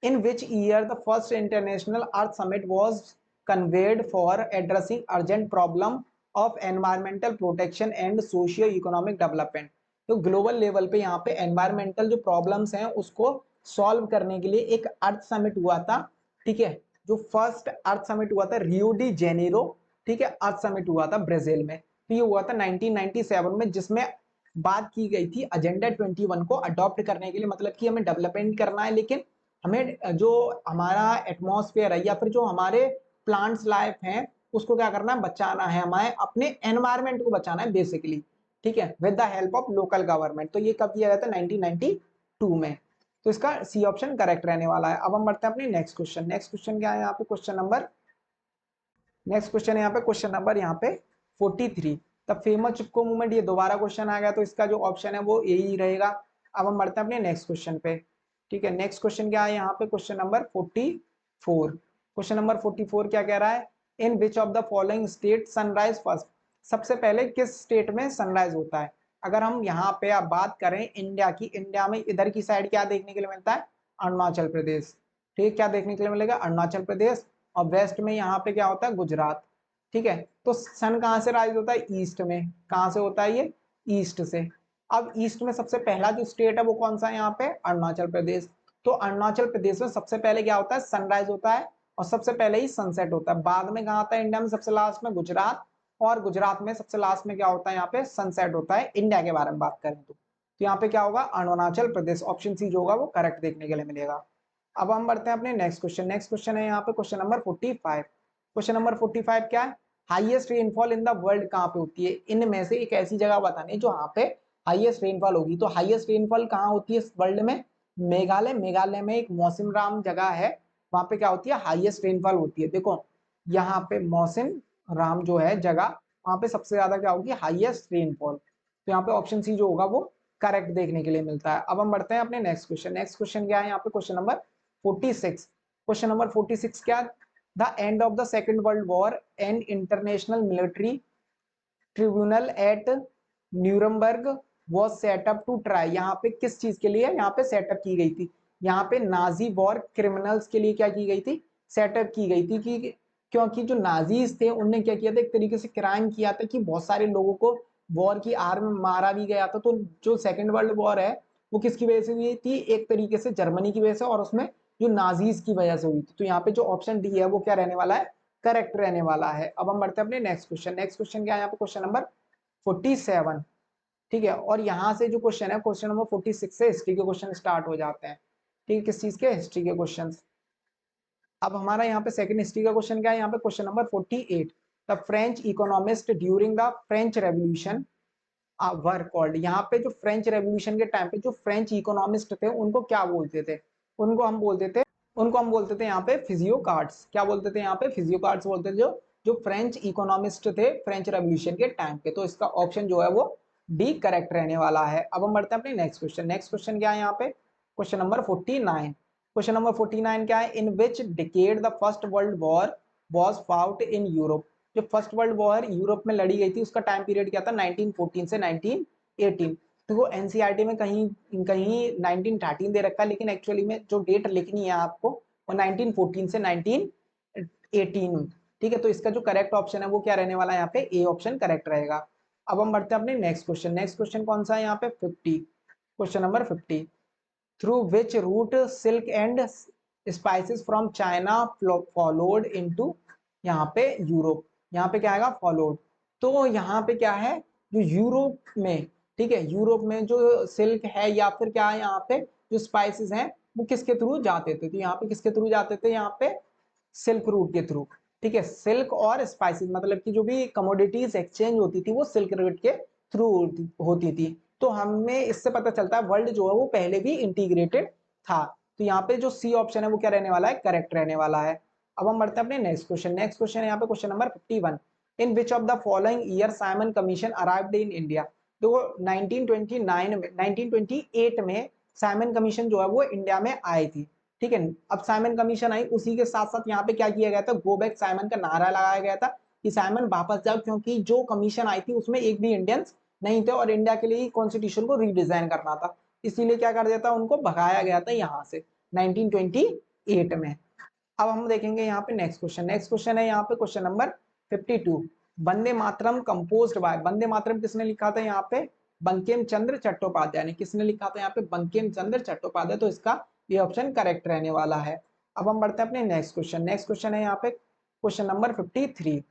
In which year the first International Earth Summit was convened for addressing urgent problem of environmental protection and socio-economic development। तो ग्लोबल लेवल पे यहाँ पे एनवायरमेंटल जो प्रॉब्लम्स हैं उसको सॉल्व करने के लिए एक अर्थ समिट हुआ था, ठीक है। जो फर्स्ट अर्थ समिट हुआ था रियो डी जेनेरो, ठीक है, अर्थ समिट हुआ था ब्राजील में। तो ये हुआ था 1997 में, जिसमें बात की गई थी एजेंडा 21 को अडॉप्ट करने के लिए, मतलब कि हमें डेवलपमेंट करना है, लेकिन हमें जो हमारा एटमॉस्फेयर है या फिर जो हमारे प्लांट्स लाइफ हैं उसको क्या करना है, बचाना है, हमें अपने एनवायरमेंट को बचाना है बेसिकली, ठीक है, with the help of local government. तो ये कब किया गया था, 1992 में। तो इसका सी ऑप्शन करेक्ट रहने वाला है। अब हम बढ़ते हैं अपने नेक्स्ट क्वेश्चन। नेक्स्ट क्वेश्चन क्या है यहाँ पे, क्वेश्चन नंबर, नेक्स्ट क्वेश्चन है यहाँ पे क्वेश्चन नंबर यहाँ पे 43। द फेमस चिपको मूवमेंट, ये दोबारा क्वेश्चन आ गया, तो इसका जो ऑप्शन है वो यही रहेगा। अब हम बढ़ते हैं अपने नेक्स्ट क्वेश्चन पे, ठीक है। नेक्स्ट क्वेश्चन क्या है यहाँ पे, क्वेश्चन नंबर 44। क्वेश्चन नंबर 44 क्या कह रहा है, in which of the following state sunrise first. सबसे पहले किस स्टेट में सनराइज होता है। अगर हम यहाँ पे आप बात करें इंडिया की, इंडिया में इधर की साइड क्या देखने के लिए मिलता है, अरुणाचल प्रदेश, ठीक है, क्या देखने के लिए मिलेगा, अरुणाचल प्रदेश। और वेस्ट में यहाँ पे क्या होता है, गुजरात, ठीक है। तो सन कहाँ से राइज होता है, ईस्ट में। कहाँ से होता है ये, ईस्ट से। अब ईस्ट में सबसे पहला जो स्टेट है वो कौन सा है यहाँ पे, अरुणाचल प्रदेश। तो अरुणाचल प्रदेश में सबसे पहले क्या होता है, सनराइज होता है, और सबसे पहले ही सनसेट होता है। बाद में कहाँ आता है इंडिया में, सबसे लास्ट में गुजरात, और गुजरात में सबसे लास्ट में क्या होता है, यहाँ पे सनसेट होता है, इंडिया के बारे में बात करें तो। यहाँ पे क्या होगा, अरुणाचल प्रदेश, ऑप्शन सी जो होगा वो करेक्ट देखने के लिए मिलेगा। अब हम बढ़ते हैं अपने नेक्स्ट क्वेश्चन। नेक्स्ट क्वेश्चन है यहाँ पे क्वेश्चन नंबर 45। क्वेश्चन नंबर 45 क्या है, highest rainfall in the world कहाँ पे होती है। इनमें से एक ऐसी जगह बतानी है जो यहाँ पे हाईएस्ट रेनफॉल होगी। तो हाईएस्ट रेनफॉल कहाँ होती है वर्ल्ड में, मेघालय। मेघालय में एक मौसिम राम जगह है, वहां पे क्या होती है, हाईएस्ट रेनफॉल होती है। देखो यहाँ पे मौसिम राम जो है जगह, वहां पे सबसे ज्यादा क्या होगी, हाईएस्ट रेनफॉल। तो यहाँ पे ऑप्शन सी जो होगा वो करेक्ट देखने के लिए मिलता है। अब हम बढ़ते हैं अपने नेक्स्ट क्वेश्चन। नेक्स्ट क्वेश्चन क्या है यहाँ पे, क्वेश्चन नंबर 46। क्वेश्चन नंबर 46 क्या, the end of the second world war and international military tribunal at Nuremberg was set up to try. यहाँ पे किस चीज के लिए यहाँ पे सेटअप की गई थी, यहाँ पे नाजी वॉर क्रिमिनल्स के लिए क्या की गई थी, सेटअप की गई थी। कि क्योंकि जो नाजीज थे उनने क्या किया था, एक तरीके से क्राइम किया था कि बहुत सारे लोगों को वॉर की आर में मारा भी गया था। तो जो सेकेंड वर्ल्ड वॉर है वो किसकी वजह से हुई थी, एक तरीके से जर्मनी की वजह से, और उसमें जो नाजीज की वजह से हुई थी। तो यहाँ पे जो ऑप्शन डी है वो क्या रहने वाला है, करेक्ट रहने वाला है। अब हम बढ़ते हैं अपने नेक्स्ट क्वेश्चन। नेक्स्ट क्वेश्चन क्या है यहाँ पे, क्वेश्चन नंबर 47, ठीक है। और यहाँ से जो क्वेश्चन है, क्वेश्चन नंबर 46 से हिस्ट्री के क्वेश्चन स्टार्ट हो जाते हैं, ठीक है, किस चीज के, हिस्ट्री के क्वेश्चन। अब हमारा यहाँ पे सेकंड हिस्ट्री का क्वेश्चन क्या है, यहाँ पे question number 48। The French economist during the French revolution were called. यहाँ पे जो फ्रेंच रेवोल्यूशन के टाइम पे जो फ्रेंच इकोनॉमिस्ट थे उनको क्या बोलते थे, उनको हम बोलते थे यहाँ पे फिजियोकार्ड्स। क्या बोलते थे यहाँ पे, फिजियोकार्ड्स बोलते थे, जो फ्रेंच इकोनॉमिस्ट थे फ्रेंच रेवोल्यूशन के टाइम पे। तो इसका ऑप्शन जो है वो डी करेक्ट रहने वाला है। अब हम बढ़ते हैं अपने नेक्स्ट क्वेश्चन। नेक्स्ट क्वेश्चन क्या है यहाँ पे, क्वेश्चन नंबर 49। क्वेश्चन नंबर 49 क्या है, in which decade the first world war was fought in Europe. जो फर्स्ट वर्ल्ड वॉर यूरोप में लड़ी गई थी उसका टाइम पीरियड क्या था 1914 से 1918। तो वो एनसीईआरटी में कहीं कहीं 1913 दे रखा है, लेकिन एक्चुअली में जो डेट लिखनी है आपको वो 1914 से 1918। ठीक है, तो इसका जो करेक्ट ऑप्शन है वो क्या रहने वाला है, यहाँ पे ए ऑप्शन करेक्ट रहेगा। अब हम बढ़ते हैं अपने नेक्स्ट क्वेश्चन। नेक्स्ट क्वेश्चन कौन सा है यहाँ पे 50, question number 50। Through which route silk and spices from China followed into यहाँ पे यूरोप, यहाँ पे क्या आएगा फॉलोड। तो यहाँ पे क्या है, जो यूरोप में, ठीक है, यूरोप में जो सिल्क है या फिर क्या है यहाँ पे जो स्पाइसेस हैं वो किसके थ्रू जाते थे, तो यहाँ पे किसके थ्रू जाते थे, यहाँ पे सिल्क रूट के थ्रू। ठीक है, सिल्क और स्पाइसेस मतलब कि जो भी कमोडिटीज एक्सचेंज होती थी वो सिल्क रूट के थ्रू होती थी। तो हमें इससे पता चलता है वर्ल्ड जो है वो पहले भी इंटीग्रेटेड था। तो यहाँ पे जो सी ऑप्शन है वो क्या रहने वाला है, करेक्ट रहने वाला है। अब हम बढ़ते हैं अपने नेक्स्ट क्वेश्चन। नेक्स्ट क्वेश्चन है यहाँ पे question number 51। In which of the following year Simon commission arrived in India. देखो 1929 में 1928 में साइमन कमीशन जो है वो इंडिया में आई थी। ठीक है, अब साइमन कमीशन आई, उसी के साथ साथ यहाँ पे क्या किया गया था, गो बैक साइमन का नारा लगाया गया था कि साइमन वापस जाओ, क्योंकि जो कमीशन आई थी उसमें एक भी इंडियंस नहीं थे और इंडिया के लिए कॉन्स्टिट्यूशन को रीडिजाइन करना था, इसीलिए क्या कर दिया था, उनको भगाया गया था यहाँ से 1928 में। अब हम देखेंगे यहाँ पे नेक्स्ट क्वेश्चन। नेक्स्ट क्वेश्चन है यहाँ पे question number 52। Vande Mataram composed by, Vande Mataram किसने लिखा था यहाँ पे, बंकिम चंद्र चट्टोपाध्याय ने। किसने लिखा था यहाँ पे, बंकिम चंद्र चट्टोपाध्याय। तो इसका ये ऑप्शन करेक्ट रहने वाला है। अब हम बढ़ते हैं अपने नेक्स्ट क्वेश्चन। नेक्स्ट क्वेश्चन है यहाँ पे question number 53।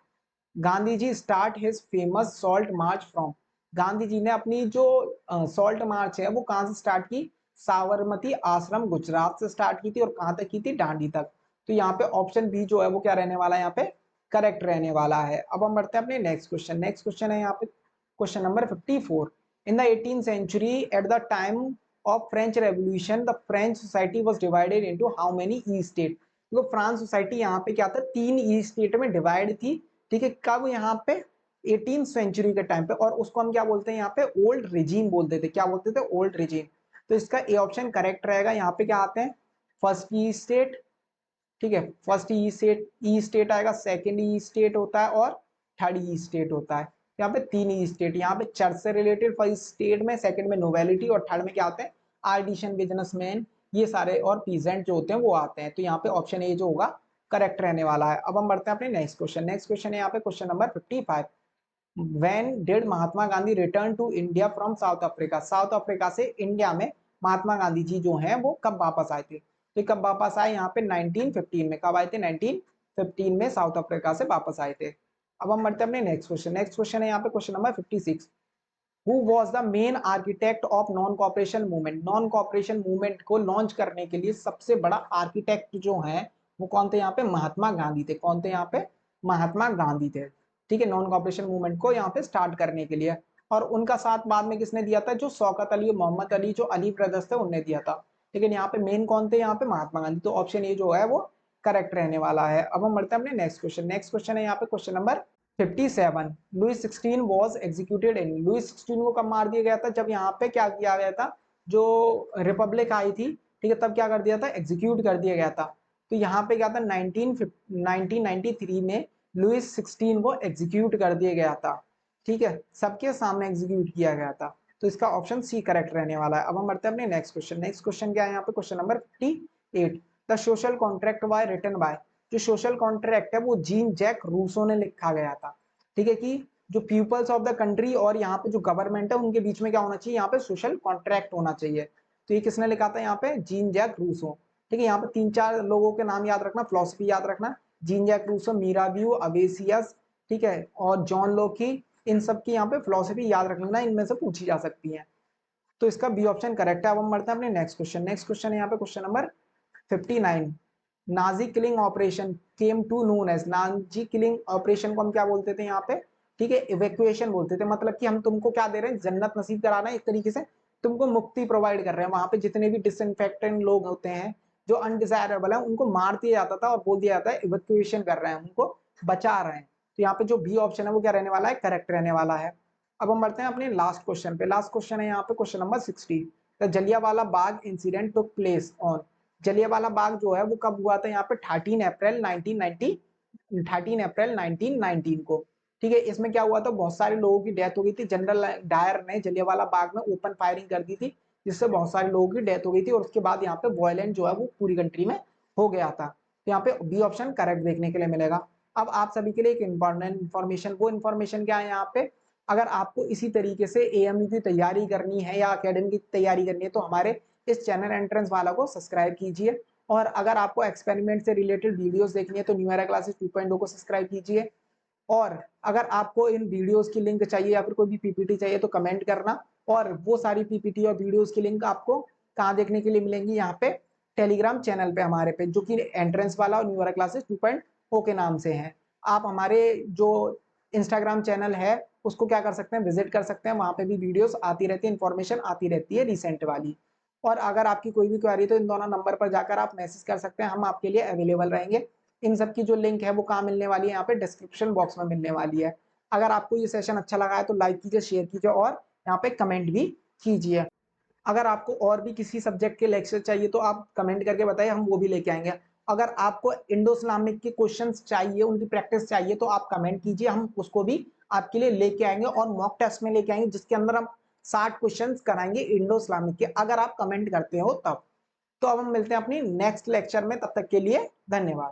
Gandhi ji start his famous salt march from, Gandhi ji ने अपनी जो सॉल्ट मार्च है वो कहाँ से स्टार्ट की, साबरमती आश्रम गुजरात से स्टार्ट की थी और कहाँ तक की थी, दांडी तक। तो यहाँ पे ऑप्शन बी जो है वो क्या रहने वाला है, यहाँ पे करेक्ट रहने वाला है। अब हम बढ़ते हैं अपने नेक्स्ट क्वेश्चन। नेक्स्ट क्वेश्चन है यहाँ पे question number 54। In the 18th century at the time of French revolution the French society was divided into how many E state. तो फ्रांस सोसाइटी यहाँ पे क्या था, 3 ई स्टेट में डिवाइड थी। ठीक है, कब, यहाँ पे 18th सेंचुरी के टाइम पे, और उसको हम क्या बोलते हैं यहाँ पे, ओल्ड रिजीम बोलते थे। क्या बोलते थे, ओल्ड रिजीम। तो इसका ए ऑप्शन करेक्ट रहेगा। यहाँ पे क्या आते हैं, फर्स्ट ई स्टेट, ठीक है, फर्स्ट ई स्टेट आएगा, सेकंड ई स्टेट होता है और थर्ड ई स्टेट होता है। यहाँ पे 3 ई स्टेट, यहाँ पे चर्च से रिलेटेड फर्स्ट स्टेट में, सेकंड में नोवेलिटी और थर्ड में क्या आते हैं, आर्टिशन, बिजनेसमैन, ये सारे और पीजेंट जो होते हैं वो आते हैं। तो यहाँ पे ऑप्शन ए जो होगा करेक्ट रहने वाला है। अब हम बढ़ते हैं अपने नेक्स्ट क्वेश्चन। नेक्स्ट क्वेश्चन है यहाँ पे question number 55। When did Mahatma Gandhi return to India from South Africa, South Africa से इंडिया में महात्मा गांधी जी जो हैं वो कब वापस आए थे, तो कब वापस आए, यहाँ पे 1915 में। कब आए थे, 1915 में साउथ अफ्रीका से वापस आए थे। अब हम बढ़ते हैं अपने नेक्स्ट क्वेश्चन। नेक्स्ट क्वेश्चन है यहाँ पे question number 56। Who was the main architect of non cooperation movement, non cooperation movement को लॉन्च करने के लिए सबसे बड़ा आर्किटेक्ट जो है वो कौन थे, यहाँ पे महात्मा गांधी थे। कौन थे यहाँ पे, महात्मा गांधी थे। ठीक है, नॉन कॉपरेशन मूवमेंट को यहाँ पे स्टार्ट करने के लिए। और उनका साथ बाद में किसने दिया था, जो शौकत अली, मोहम्मद अली, जो अली ब्रदर्स थे उनने दिया था। लेकिन यहाँ पे मेन कौन थे, यहाँ पे महात्मा गांधी। तो ऑप्शन ए जो है वो करेक्ट रहने वाला है। अब हम बढ़ते हैं अपने नेक्स्ट क्वेश्चन। नेक्स्ट क्वेश्चन है यहाँ पे question number 57। Louis 16 was executed in, Louis 16 को कब मार दिया गया था, जब यहाँ पे क्या किया गया था, जो रिपब्लिक आई थी, ठीक है, तब क्या कर दिया था, एग्जीक्यूट कर दिया गया था। तो यहाँ पे क्या था, 1993 में लुइस 16 को एग्जीक्यूट कर दिया गया था। ठीक है, सबके सामने एग्जीक्यूट किया गया था। तो इसका ऑप्शन सी करेक्ट रहने वाला है। अब हम बढ़ते हैं अपने नेक्स्ट क्वेश्चन। नेक्स्ट क्वेश्चन क्या है यहाँ पे question number 58। The social contract by written by, जो सोशल कॉन्ट्रैक्ट है वो जीन जैक रूसो ने लिखा गया था। ठीक है, कि जो पीपल्स ऑफ द कंट्री और यहाँ पे जो गवर्नमेंट है उनके बीच में क्या होना चाहिए, यहाँ पे सोशल कॉन्ट्रैक्ट होना चाहिए। तो ये किसने लिखा था, यहाँ पे जीन जैक रूसो। ठीक है, यहाँ पे 3-4 लोगों के नाम याद रखना, फिलोसफी याद रखना, जीन जैक रूसो, मीराबियो, अवेसियस, ठीक है, और जॉन लोकी, इन सब की यहाँ पे फिलोसफी याद रख लेना, इनमें से पूछी जा सकती है। तो इसका बी ऑप्शन करेक्ट है। अब हम बढ़ते हैं अपने नेक्स्ट क्वेश्चन। नेक्स्ट क्वेश्चन है यहाँ पे question number 59। Nazi killing operation came to known as, Nazi killing operation को हम क्या बोलते थे यहाँ पे, ठीक है, इवैक्यूएशन बोलते थे। मतलब कि हम तुमको क्या दे रहे हैं, जन्नत नसीब करा रहे हैं, एक तरीके से तुमको मुक्ति प्रोवाइड कर रहे हैं। वहां पे जितने भी डिसइंफेक्टेंट लोग होते हैं जो अनडिजायरेबल है उनको मार दिया जाता था और बोल दिया जाता है इवैक्यूएशन कर रहे हैं, उनको बचा रहे हैं। तो यहाँ पे जो बी ऑप्शन है वो क्या रहने वाला है, करेक्ट रहने वाला है। अब हम बढ़ते हैं अपने लास्ट क्वेश्चन पे। लास्ट क्वेश्चन है यहाँ पे question number 60। The Jallianwala Bagh incident took place on, Jallianwala Bagh जो है वो कब हुआ था, यहाँ पे 13 अप्रैल 1990 13 अप्रैल 1919 को। ठीक है, इसमें क्या हुआ था, बहुत सारे लोगों की डेथ हो गई थी। जनरल डायर ने जलियांवाला बाग में ओपन फायरिंग कर दी थी, जिससे बहुत सारे लोगों की डेथ हो गई थी और उसके बाद यहाँ पे वायलेंट जो है वो पूरी कंट्री में हो गया था। तो यहाँ पे बी ऑप्शन करेक्ट देखने के लिए मिलेगा। अब आप सभी के लिए एक इंपॉर्टेंट इन्फॉर्मेशन, वो इन्फॉर्मेशन क्या है यहाँ पे, अगर आपको इसी तरीके से एएमयू की तैयारी करनी है या अकेडमी की तैयारी करनी है तो हमारे इस चैनल एंट्रेंस वाला को सब्सक्राइब कीजिए। और अगर आपको एक्सपेरिमेंट से रिलेटेड वीडियोस देखनी है तो न्यू एरा क्लासेस 2.0 को सब्सक्राइब कीजिए। और अगर आपको इन वीडियोस की लिंक चाहिए या फिर कोई भी पीपीटी चाहिए तो कमेंट करना। और वो सारी पीपीटी और वीडियोस की लिंक आपको कहाँ देखने के लिए मिलेंगी, यहाँ पे टेलीग्राम चैनल पे हमारे पे, जो कि एंट्रेंस वाला और न्यू एरा क्लासेस 2.0 के नाम से है। आप हमारे जो इंस्टाग्राम चैनल है उसको क्या कर सकते हैं, विजिट कर सकते हैं, वहां पे भी वीडियोस आती रहती है, इन्फॉर्मेशन आती रहती है रिसेंट वाली। और अगर आपकी कोई भी क्वेरी तो इन दोनों नंबर पर जाकर आप मैसेज कर सकते हैं, हम आपके लिए अवेलेबल रहेंगे। इन सब की जो लिंक है वो कहाँ मिलने वाली है, यहाँ पे डिस्क्रिप्शन बॉक्स में मिलने वाली है। अगर आपको ये सेशन अच्छा लगा है तो लाइक कीजिए, शेयर कीजिए और यहाँ पे कमेंट भी कीजिए। अगर आपको और भी किसी सब्जेक्ट के लेक्चर चाहिए तो आप कमेंट करके बताइए, हम वो भी लेके आएंगे। अगर आपको इंडो इस्लामिक के क्वेश्चंस चाहिए, उनकी प्रैक्टिस चाहिए तो आप कमेंट कीजिए, हम उसको भी आपके लिए लेके आएंगे और मॉक टेस्ट में लेके आएंगे, जिसके अंदर हम 60 क्वेश्चंस कराएंगे इंडो इस्लामिक के, अगर आप कमेंट करते हो तब। तो अब हम मिलते हैं अपनी नेक्स्ट लेक्चर में, तब तक के लिए धन्यवाद।